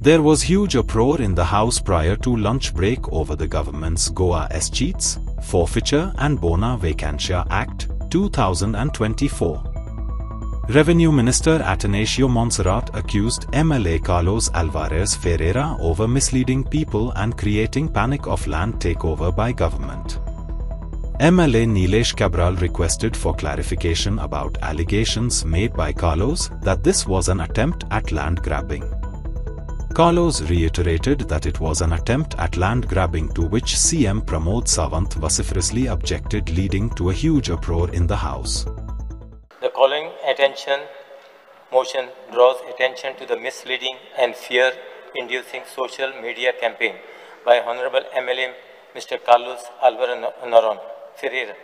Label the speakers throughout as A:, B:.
A: There was huge uproar in the House prior to lunch break over the government's Goa Escheats, Forfeiture and Bona Vacancia Act, 2024. Revenue Minister Atanasio Montserrat accused MLA Carlos Alvarez Ferreira over misleading people and creating panic of land takeover by government. MLA Nilesh Cabral requested for clarification about allegations made by Carlos that this was an attempt at land grabbing. Carlos reiterated that it was an attempt at land grabbing, to which CM Pramod Sawant vociferously objected, leading to a huge uproar in the House.
B: The calling attention motion draws attention to the misleading and fear-inducing social media campaign by Honorable MLA Mr. Carlos Alvarez Ferreira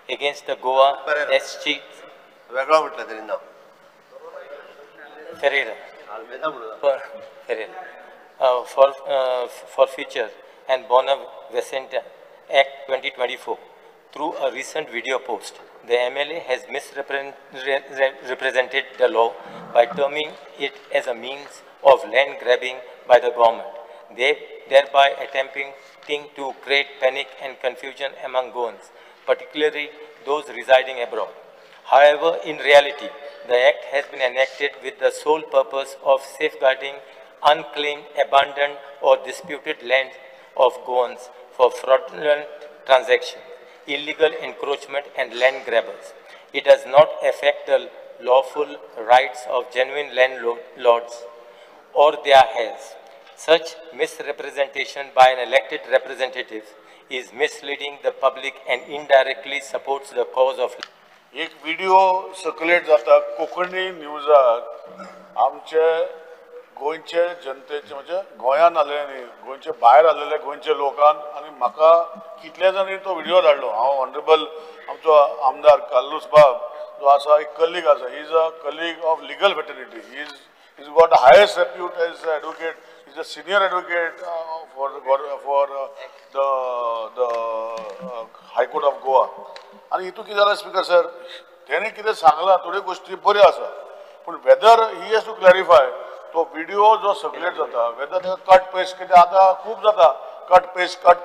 B: against the Goa Escheats. Ferreira. Forfeiture and Bona Vacancia Act 2024. Through a recent video post, the MLA has misrepresented the law by terming it as a means of land grabbing by the government, thereby attempting to create panic and confusion among Goans, particularly those residing abroad. However, in reality, the Act has been enacted with the sole purpose of safeguarding unclaimed, abandoned or disputed land of Goans for fraudulent transactions, illegal encroachment and land grabbers. It does not affect the lawful rights of genuine landlords or their heirs. Such misrepresentation by an elected representative is misleading the public and indirectly supports the cause of.
C: एक video circulate जाता कोंकणी न्यूजाक आमचे गोंयचे जनतेचे म्हणजे गोंयान आलेले गोंयचे भायर आलेले गोंयचे लोकांक आनी म्हाका कितले जाणांनी तो व्हिडिओ धाडलो. हांव ऑनरेबल आमचो आमदार कार्लोस बाब जो आसा एक कलीग आसा, he is a colleague of legal fraternity. He is got the highest repute as advocate. He is a senior advocate for the High Court of Goa. आणि हितू कितें जालें स्पीकर सर, तेणे कितें सांगलां थोड्यो गोश्टी बऱ्यो आसा, पूण whether he has to clarify तो व्हिडिओ जो सर्क्युलेट जाता वेदर तेका कट पेस्ट, कितें आतां खूब जाता कट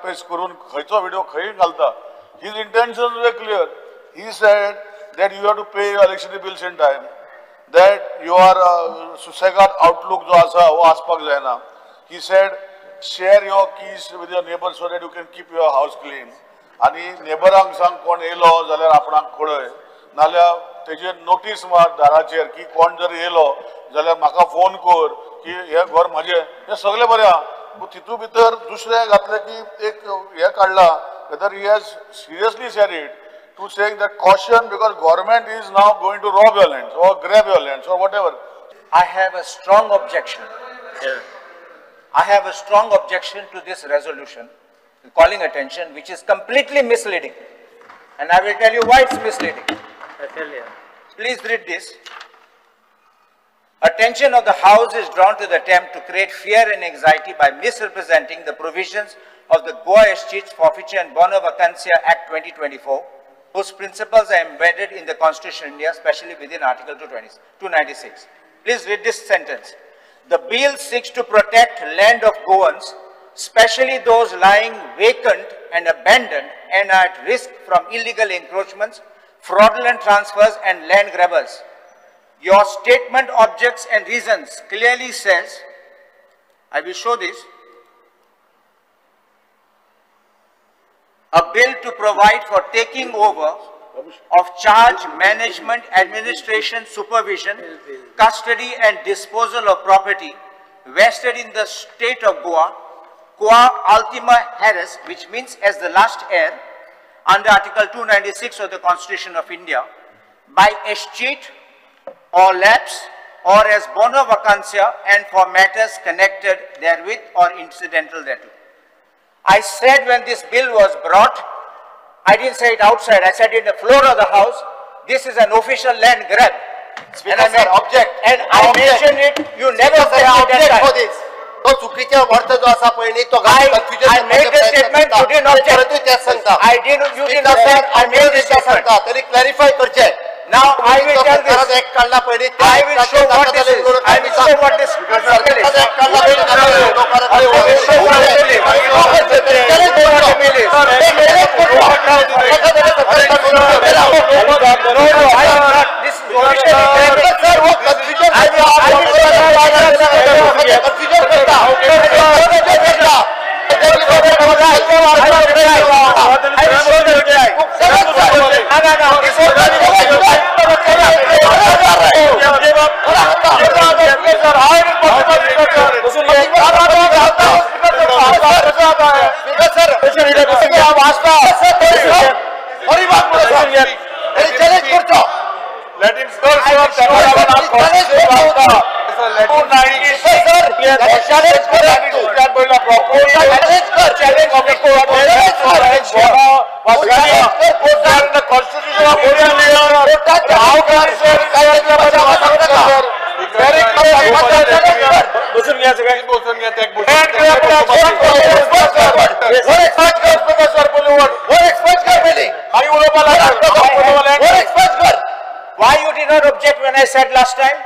C: पेस्ट करून खंयचो व्हिडिओ खंय घालता. His intention very clear. He said that you have to pay your electricity bills in time, that your सुसेगाद आउटलूक जो आसा हो आसपाक जायना. He said, share your keys with your neighbor so that you can keep your house clean. आणि नेबरांक सांग कोण येयलो जाल्यार आपणाक कळय, नाल्यार तेजेर नोटीस मार दाराचेर की कोण जर येयलो जाल्यार म्हाका फोन कर की हे घर म्हाजें. हें सगळें बरें आहा, पूण तितू भितर दुसरें घातलें की एक हें काडलां whether he has seriously said it to saying that caution because government is now going to rob your lands or grab your lands or whatever.
D: I have a strong objection. I have a strong objection to this resolution, calling attention, which is completely misleading. And I will tell you why it's misleading. Please read this. Attention of the House is drawn to the attempt to create fear and anxiety by misrepresenting the provisions of the Goa Escheats, Forfeiture and Bona Vacancia Act 2024, whose principles are embedded in the Constitution of India, especially within Article 296. Please read this sentence. The bill seeks to protect land of Goans, especially those lying vacant and abandoned and are at risk from illegal encroachments, fraudulent transfers and land grabbers. Your statement, objects and reasons clearly says, I will show this, a bill to provide for taking over of charge, management, administration, supervision, custody and disposal of property vested in the state of Goa, qua ultima heres, which means as the last heir, under Article 296 of the Constitution of India, by escheat or lapse or as bona vacancia and for matters connected therewith or incidental thereto. I said when this bill was brought, I didn't say it outside, I said it in the floor of the House, this is an official land grab.
E: Speaker, and I object.
D: And I mentioned it, you never
E: said
D: object
E: for this. तो चुकीचे अर्थ जो असा पळय न्ही तो
D: I made the statement, you didn't object.
E: परंतु तेच सांगता
D: I didn't, you didn't object, I made this statement.
E: तरी क्लॅरिफाय करचे.
D: Now I will tell this.
E: एक काढला पळय
D: I will show what this is. I will show what this is. Why you did not object when I said last time?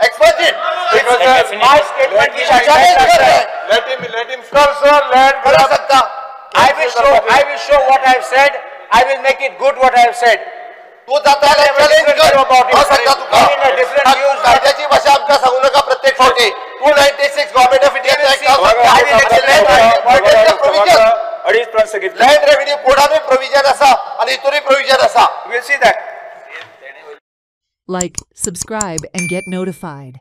E: Expose it.
D: Because my statement which I said last time.
C: Let him sir,
D: I will show what I have said. I will make it good what I have said.
E: तू जाता challenge कर in a different views कायद्याची भाषा आमका सांगू नका प्रत्येक फावटी 296 government of India land revenue कोडानूय प्रोविजन आसा आणि इतरूय प्रोविजन आसा.
D: We'll see that.
F: Like, subscribe, and get notified.